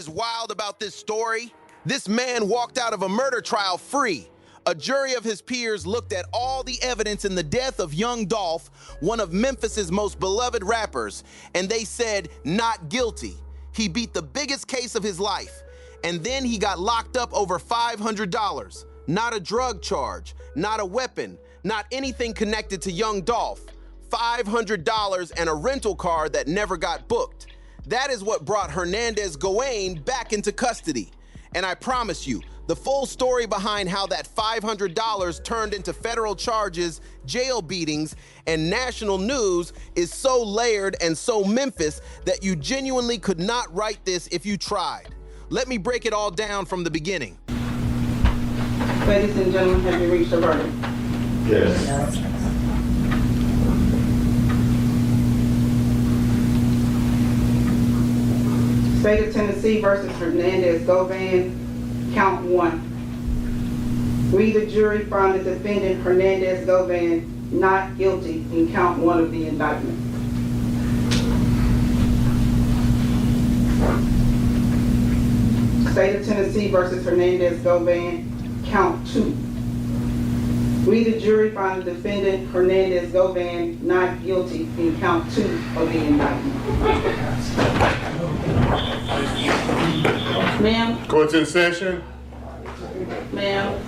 is wild about this story? This man walked out of a murder trial free. A jury of his peers looked at all the evidence in the death of Young Dolph, one of Memphis's most beloved rappers, and they said not guilty. He beat the biggest case of his life, and then he got locked up over $500. Not a drug charge, not a weapon, not anything connected to Young Dolph. $500 and a rental car that never got booked. That is what brought Hernandez Govan back into custody. And I promise you, the full story behind how that $500 turned into federal charges, jail beatings, and national news is so layered and so Memphis that you genuinely could not write this if you tried. Let me break it all down from the beginning. Ladies and gentlemen, have you reached a verdict? Yes. State of Tennessee versus Hernandez Govan, count 1. We, the jury, found the defendant Hernandez Govan not guilty in count 1 of the indictment. State of Tennessee versus Hernandez Govan, count 2. We, the jury, find the defendant Hernandez Govan not guilty in count 2 of the indictment. Ma'am. Court's in session. Ma'am.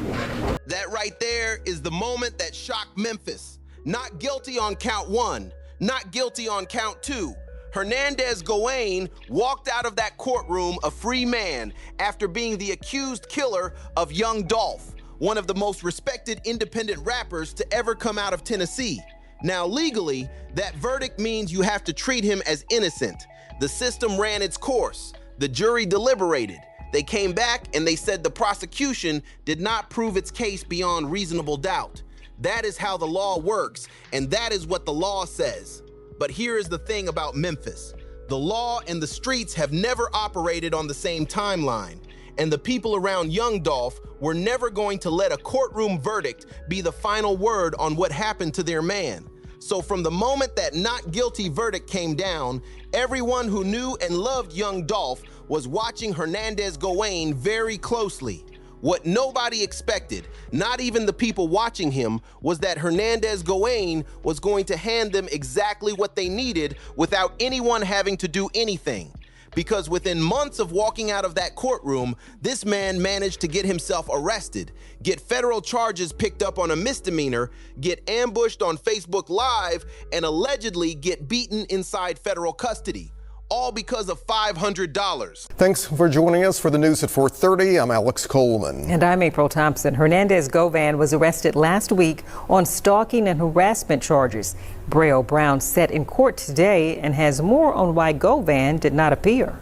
That right there is the moment that shocked Memphis. Not guilty on count 1, not guilty on count 2. Hernandez Govan walked out of that courtroom a free man after being the accused killer of Young Dolph, one of the most respected independent rappers to ever come out of Tennessee. Now, legally, that verdict means you have to treat him as innocent. The system ran its course. The jury deliberated. They came back and they said the prosecution did not prove its case beyond reasonable doubt. That is how the law works, and that is what the law says. But here is the thing about Memphis. The law and the streets have never operated on the same timeline, and the people around Young Dolph were never going to let a courtroom verdict be the final word on what happened to their man. So from the moment that not guilty verdict came down, everyone who knew and loved Young Dolph was watching Hernandez Govan very closely. What nobody expected, not even the people watching him, was that Hernandez Govan was going to hand them exactly what they needed without anyone having to do anything. Because within months of walking out of that courtroom, this man managed to get himself arrested, get federal charges picked up on a misdemeanor, get ambushed on Facebook Live, and allegedly get beaten inside federal custody. All because of $500. Thanks for joining us for the news at 4:30. I'm Alex Coleman. And I'm April Thompson. Hernandez Govan was arrested last week on stalking and harassment charges. Braille Brown set in court today and has more on why Govan did not appear.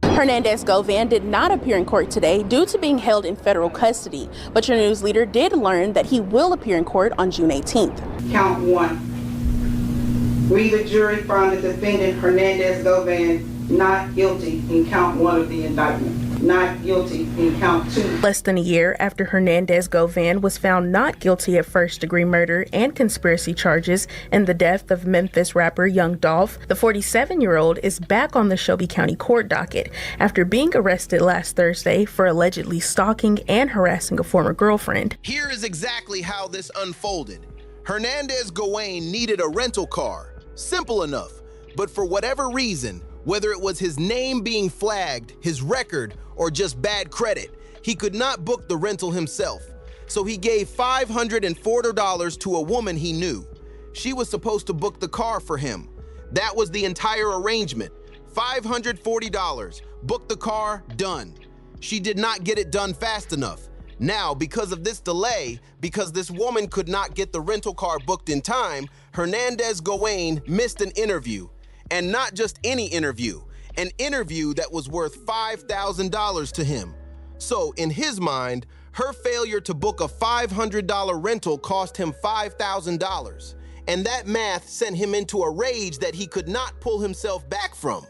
Hernandez Govan did not appear in court today due to being held in federal custody, but your news leader did learn that he will appear in court on June 18th. Count 1. We, the jury, found the defendant Hernandez Govan not guilty in count 1 of the indictment. Not guilty in count 2. Less than a year after Hernandez Govan was found not guilty of first-degree murder and conspiracy charges in the death of Memphis rapper Young Dolph, the 47-year-old is back on the Shelby County court docket after being arrested last Thursday for allegedly stalking and harassing a former girlfriend. Here is exactly how this unfolded. Hernandez Govan needed a rental car. Simple enough, but for whatever reason, whether it was his name being flagged, his record, or just bad credit, he could not book the rental himself. So he gave $540 to a woman he knew. She was supposed to book the car for him. That was the entire arrangement. $540, book the car, done. She did not get it done fast enough. Now, because of this delay, because this woman could not get the rental car booked in time, Hernandez Govan missed an interview. And not just any interview, an interview that was worth $5,000 to him. So in his mind, her failure to book a $500 rental cost him $5,000. And that math sent him into a rage that he could not pull himself back from.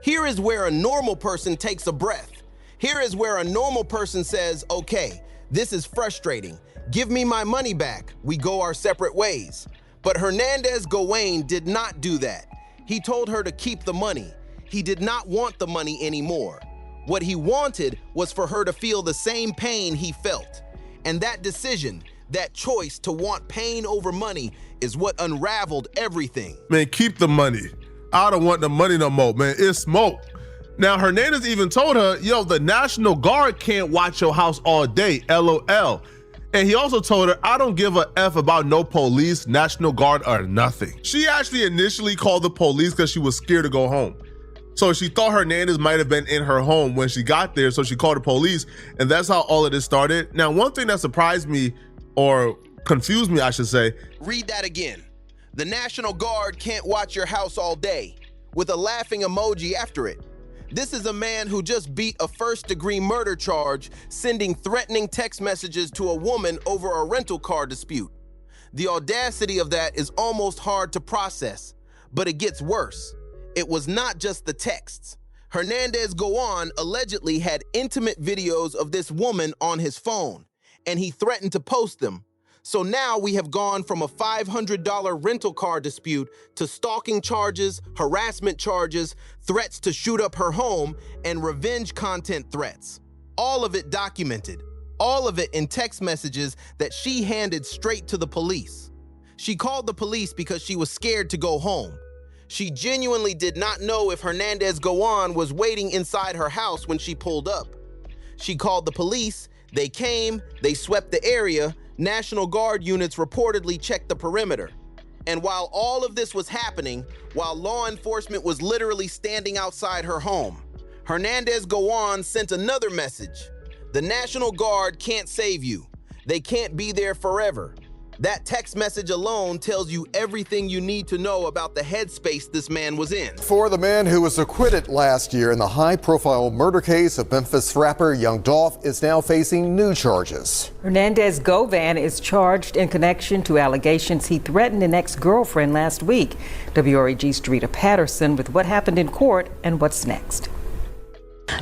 Here is where a normal person takes a breath. Here is where a normal person says, okay, this is frustrating. Give me my money back. We go our separate ways. But Hernandez Govan did not do that. He told her to keep the money. He did not want the money anymore. What he wanted was for her to feel the same pain he felt. And that decision, that choice to want pain over money is what unraveled everything. Man, keep the money. I don't want the money no more, man. It's smoke. Now, Hernandez even told her, yo, the National Guard can't watch your house all day, LOL. And he also told her, I don't give a F about no police, National Guard, or nothing. She actually initially called the police because she was scared to go home. So she thought Hernandez might have been in her home when she got there, so she called the police, and that's how all of this started. Now, one thing that surprised me, or confused me, I should say. Read that again. The National Guard can't watch your house all day, with a laughing emoji after it. This is a man who just beat a first-degree murder charge, sending threatening text messages to a woman over a rental car dispute. The audacity of that is almost hard to process, but it gets worse. It was not just the texts. Hernandez Govan allegedly had intimate videos of this woman on his phone, and he threatened to post them. So now we have gone from a $500 rental car dispute to stalking charges, harassment charges, threats to shoot up her home, and revenge content threats. All of it documented, all of it in text messages that she handed straight to the police. She called the police because she was scared to go home. She genuinely did not know if Hernandez Govan was waiting inside her house when she pulled up. She called the police, they came, they swept the area, National Guard units reportedly checked the perimeter. And while all of this was happening, while law enforcement was literally standing outside her home, Hernandez Govan sent another message. The National Guard can't save you. They can't be there forever. That text message alone tells you everything you need to know about the headspace this man was in. For the man who was acquitted last year in the high-profile murder case of Memphis rapper Young Dolph is now facing new charges. Hernandez Govan is charged in connection to allegations he threatened an ex-girlfriend last week. WREG's Drita Patterson with what happened in court and what's next.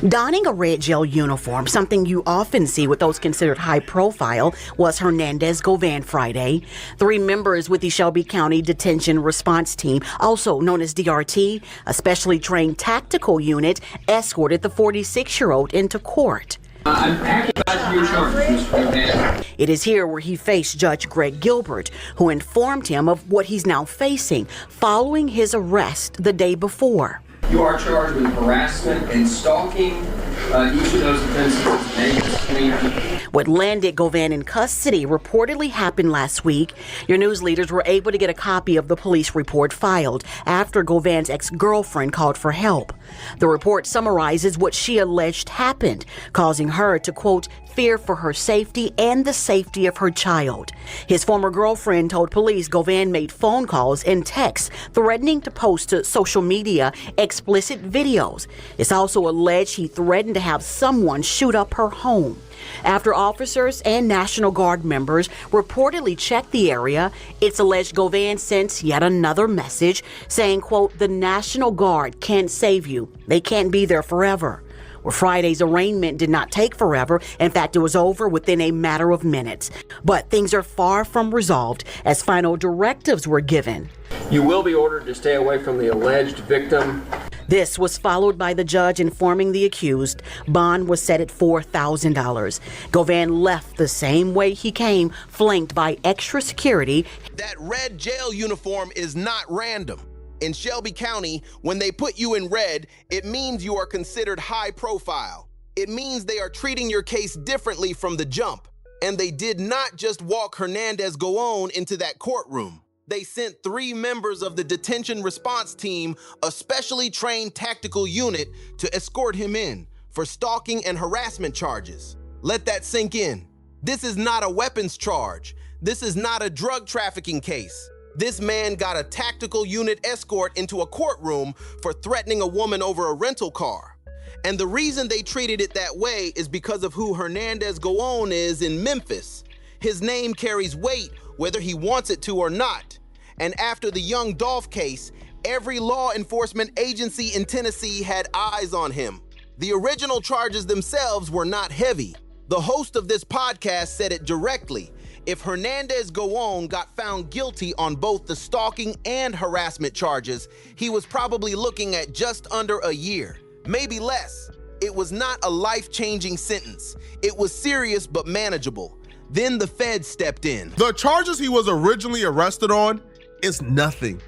Donning a red gel uniform, something you often see with those considered high profile, was Hernandez Govan Friday. 3 members with the Shelby County Detention Response Team, also known as DRT, a specially trained tactical unit, escorted the 46-year-old into court. I'm acting as your charge, Mr. Govan. It is here where he faced Judge Greg Gilbert, who informed him of what he's now facing following his arrest the day before. You are charged with harassment and stalking. Each of those offenses may misdemeanor. What landed Govan in custody reportedly happened last week. Your news leaders were able to get a copy of the police report filed after Govan's ex-girlfriend called for help. The report summarizes what she alleged happened, causing her to, quote, fear for her safety and the safety of her child. His former girlfriend told police Govan made phone calls and texts threatening to post to social media explicit videos. It's also alleged he threatened to have someone shoot up her home. After officers and National Guard members reportedly checked the area, it's alleged Govan sent yet another message saying, quote, the National Guard can't save you. They can't be there forever. Well, Friday's arraignment did not take forever. In fact, it was over within a matter of minutes. But things are far from resolved as final directives were given. You will be ordered to stay away from the alleged victim. This was followed by the judge informing the accused bond was set at $4,000. Govan left the same way he came, flanked by extra security. That red jail uniform is not random. In Shelby County, when they put you in red, it means you are considered high profile. It means they are treating your case differently from the jump. And they did not just walk Hernandez Govan into that courtroom. They sent 3 members of the detention response team, a specially trained tactical unit, to escort him in for stalking and harassment charges. Let that sink in. This is not a weapons charge. This is not a drug trafficking case. This man got a tactical unit escort into a courtroom for threatening a woman over a rental car. And the reason they treated it that way is because of who Hernandez Govan is in Memphis. His name carries weight whether he wants it to or not. And after the Young Dolph case, every law enforcement agency in Tennessee had eyes on him. The original charges themselves were not heavy. The host of this podcast said it directly. If Hernandez Govan got found guilty on both the stalking and harassment charges, he was probably looking at just under a year, maybe less. It was not a life-changing sentence. It was serious but manageable. Then the feds stepped in. The charges he was originally arrested on is nothing.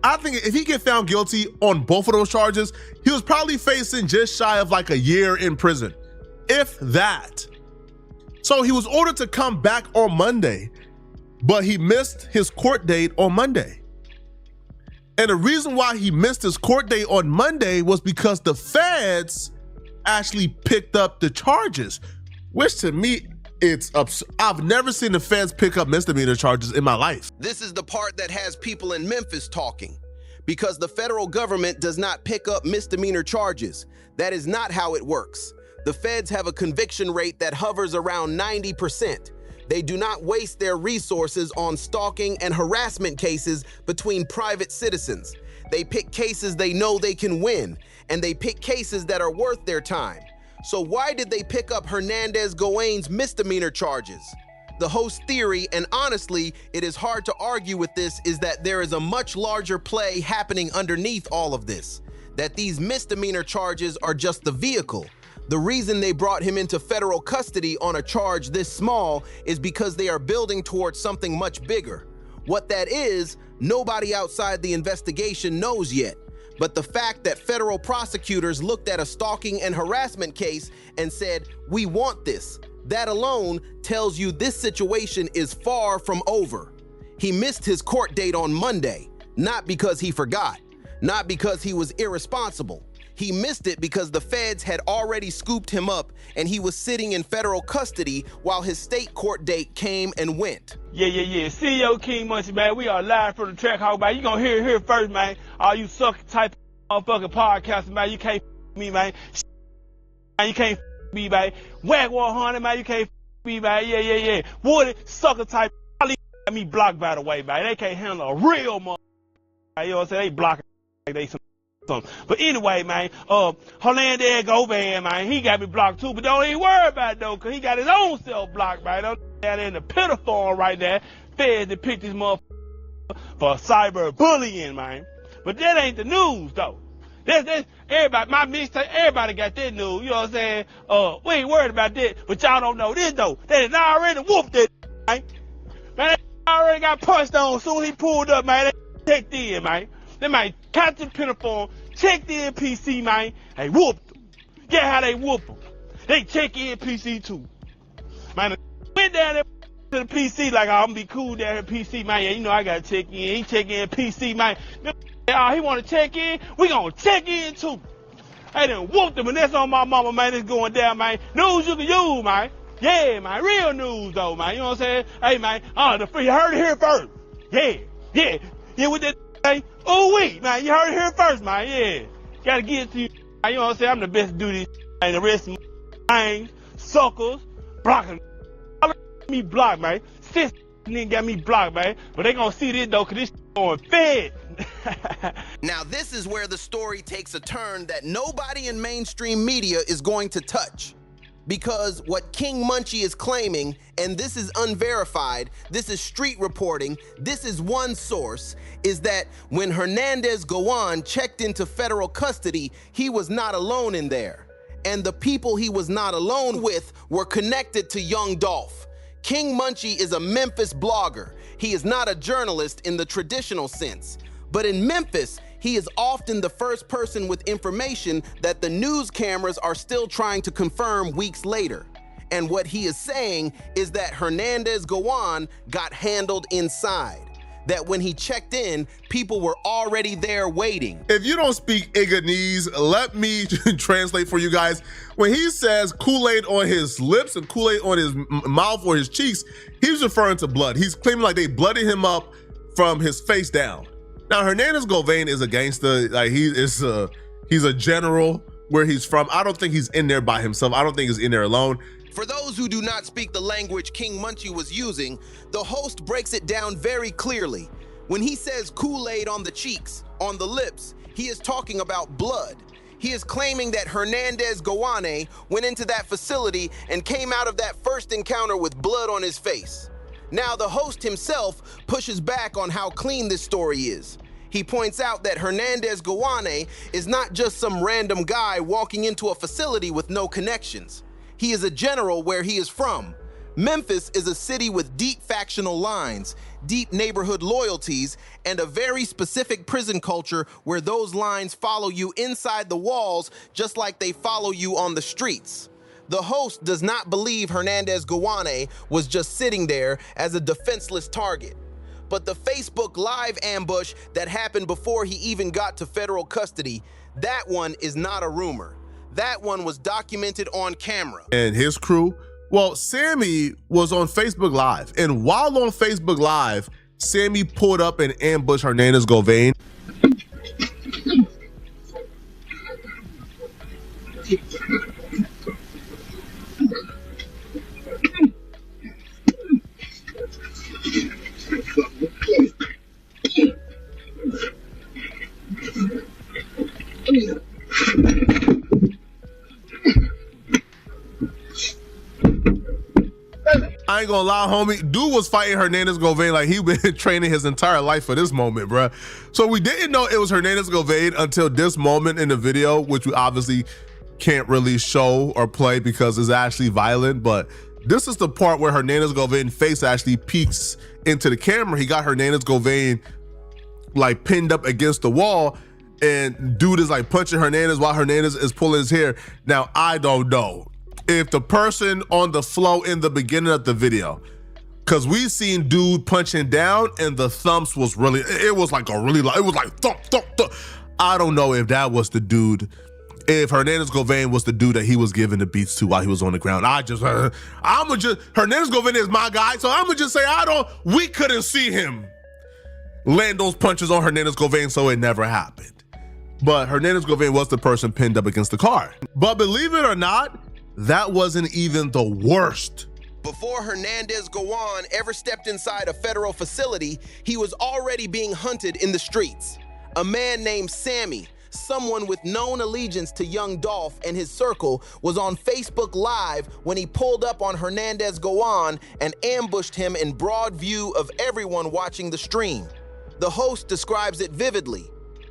I think if he get found guilty on both of those charges, he was probably facing just shy of like a year in prison, if that. So he was ordered to come back on Monday, but he missed his court date on Monday. And the reason why he missed his court date on Monday was because the feds actually picked up the charges, which to me, it's absurd. I've never seen the feds pick up misdemeanor charges in my life. This is the part that has people in Memphis talking, because the federal government does not pick up misdemeanor charges. That is not how it works. The feds have a conviction rate that hovers around 90%. They do not waste their resources on stalking and harassment cases between private citizens. They pick cases they know they can win, and they pick cases that are worth their time. So why did they pick up Hernandez Govan's misdemeanor charges? The host theory, and honestly, it is hard to argue with this, is that there is a much larger play happening underneath all of this. That these misdemeanor charges are just the vehicle. The reason they brought him into federal custody on a charge this small is because they are building towards something much bigger. What that is, nobody outside the investigation knows yet. But the fact that federal prosecutors looked at a stalking and harassment case and said, "We want this," that alone tells you this situation is far from over. He missed his court date on Monday, not because he forgot, not because he was irresponsible. He missed it because the feds had already scooped him up and he was sitting in federal custody while his state court date came and went. Yeah. CEO King Munchie, man. We are live from the track house, man. You gonna hear it here first, man. All you sucker type of motherfucking podcasters, man. You can't me, man. You can't me, man. Wag 100, man. You can't me, man. Yeah. Woody, sucker type. Got me blocked, by the way, man. They can't handle a real motherfucker. You know what I'm saying? They block like they some. But anyway, man, Hernandez Govan, man, he got me blocked too, but don't even worry about it though, cause he got his own self blocked, man. Don't that in the pedophile right there. Feds to pick this motherfucker for cyber bullying, man. But that ain't the news though. That's everybody, my mixtape, everybody got that news, you know what I'm saying? We ain't worried about that, but y'all don't know this though. They done already whooped it, man. Man, they already got punched on soon he pulled up, man. They checked in, man. They might catch the pinafore, check the NPC, man. They whooped them. Get how they whoop them. They check in PC too. Man, went down there to the PC like, I'm gonna be cool down at PC, man. Yeah, you know I gotta check in. He check in PC, man. He wanna check in, we gonna check in too. They done whooped them, and that's on my mama, man. It's going down, man. News you can use, man. Yeah, man. Real news though, man. You know what I'm saying? Hey, man. You heard it here first. Yeah, with that. Hey, oh wait, man, you heard it here first, man. Yeah, gotta get it to you. You know what I'm saying? I'm the best to do this, and the rest of my suckers blocking me blocked, man. Sis nigga got me blocked, man. But they gonna see this though, cause this going fed. Now this is where the story takes a turn that nobody in mainstream media is going to touch. Because what King Munchie is claiming, and this is unverified, this is street reporting, this is one source, is that when Hernandez Govan checked into federal custody, he was not alone in there. And the people he was not alone with were connected to Young Dolph. King Munchie is a Memphis blogger. He is not a journalist in the traditional sense. But in Memphis, he is often the first person with information that the news cameras are still trying to confirm weeks later. And what he is saying is that Hernandez Govan got handled inside. That when he checked in, people were already there waiting. If you don't speak Iganese, let me translate for you guys. When he says Kool-Aid on his lips and Kool-Aid on his mouth or his cheeks, he's referring to blood. He's claiming like they blooded him up from his face down. Now, Hernandez Govan is a gangster. Like he's a general where he's from. I don't think he's in there by himself. I don't think he's in there alone. For those who do not speak the language King Munchie was using, the host breaks it down very clearly. When he says Kool-Aid on the cheeks, on the lips, he is talking about blood. He is claiming that Hernandez Govan went into that facility and came out of that first encounter with blood on his face. Now, the host himself pushes back on how clean this story is. He points out that Hernandez Govan is not just some random guy walking into a facility with no connections. He is a general where he is from. Memphis is a city with deep factional lines, deep neighborhood loyalties, and a very specific prison culture where those lines follow you inside the walls just like they follow you on the streets. The host does not believe Hernandez Govan was just sitting there as a defenseless target. But the Facebook Live ambush that happened before he even got to federal custody, that one is not a rumor. That one was documented on camera. And his crew? Well, Sammy was on Facebook Live. And while on Facebook Live, Sammy pulled up and ambushed Hernandez Govan. I ain't gonna lie, homie. Dude was fighting Hernandez Govan like he been training his entire life for this moment, bruh. So we didn't know it was Hernandez Govan until this moment in the video, which we obviously can't really show or play because it's actually violent. But this is the part where Hernandez Govan's face actually peeks into the camera. He got Hernandez Govan like pinned up against the wall, and dude is like punching Hernandez while Hernandez is pulling his hair. Now, I don't know if the person on the flow in the beginning of the video, because we seen dude punching down and the thumps was really, it was like a really, it was like thump, thump, thump. I don't know if that was the dude, if Hernandez Govan was the dude that he was giving the beats to while he was on the ground. Hernandez Govan is my guy, so I'm gonna just say we couldn't see him land those punches on Hernandez Govan, so it never happened. But Hernandez Govan was the person pinned up against the car. But believe it or not, that wasn't even the worst. Before Hernandez Govan ever stepped inside a federal facility, he was already being hunted in the streets. A man named Sammy, someone with known allegiance to Young Dolph and his circle, was on Facebook Live when he pulled up on Hernandez Govan and ambushed him in broad view of everyone watching the stream. The host describes it vividly.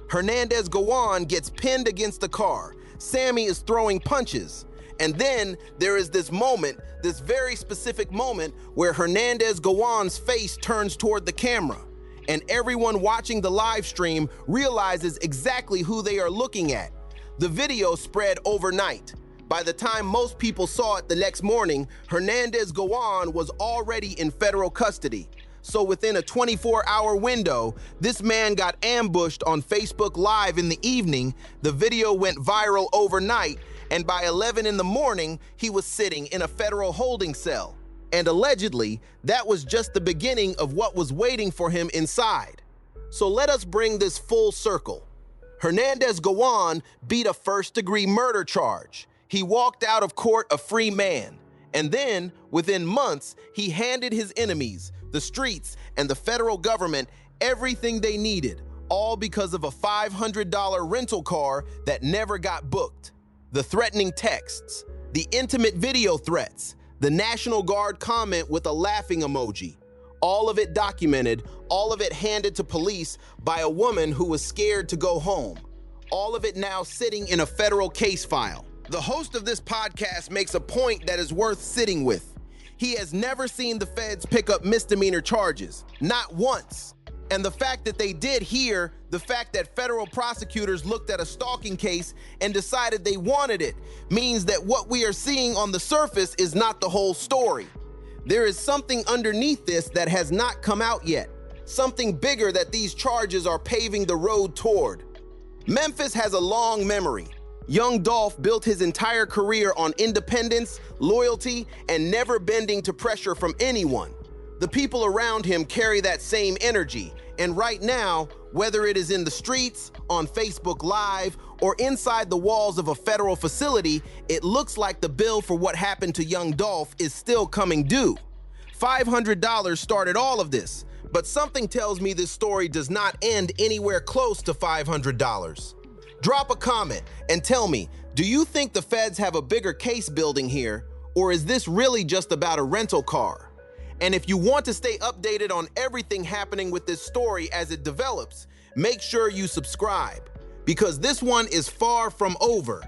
Hernandez Govan gets pinned against the car. Sammy is throwing punches. And then there is this moment, this very specific moment, where Hernandez Govan's face turns toward the camera, and everyone watching the live stream realizes exactly who they are looking at. The video spread overnight. By the time most people saw it the next morning, Hernandez Govan was already in federal custody. So within a 24-hour window, this man got ambushed on Facebook Live in the evening. The video went viral overnight, and by 11 in the morning, he was sitting in a federal holding cell. And allegedly, that was just the beginning of what was waiting for him inside. So let us bring this full circle. Hernandez Govan beat a first-degree murder charge. He walked out of court a free man. And then, within months, he handed his enemies, the streets, and the federal government everything they needed, all because of a $500 rental car that never got booked. The threatening texts, the intimate video threats, the National Guard comment with a laughing emoji, all of it documented, all of it handed to police by a woman who was scared to go home, all of it now sitting in a federal case file. The host of this podcast makes a point that is worth sitting with. He has never seen the feds pick up misdemeanor charges, not once. And the fact that they did here, the fact that federal prosecutors looked at a stalking case and decided they wanted it, means that what we are seeing on the surface is not the whole story. There is something underneath this that has not come out yet, something bigger that these charges are paving the road toward. Memphis has a long memory. Young Dolph built his entire career on independence, loyalty, and never bending to pressure from anyone. The people around him carry that same energy, and right now, whether it is in the streets, on Facebook Live, or inside the walls of a federal facility, it looks like the bill for what happened to Young Dolph is still coming due. $500 started all of this, but something tells me this story does not end anywhere close to $500. Drop a comment and tell me, do you think the feds have a bigger case building here, or is this really just about a rental car? And if you want to stay updated on everything happening with this story as it develops, make sure you subscribe, because this one is far from over.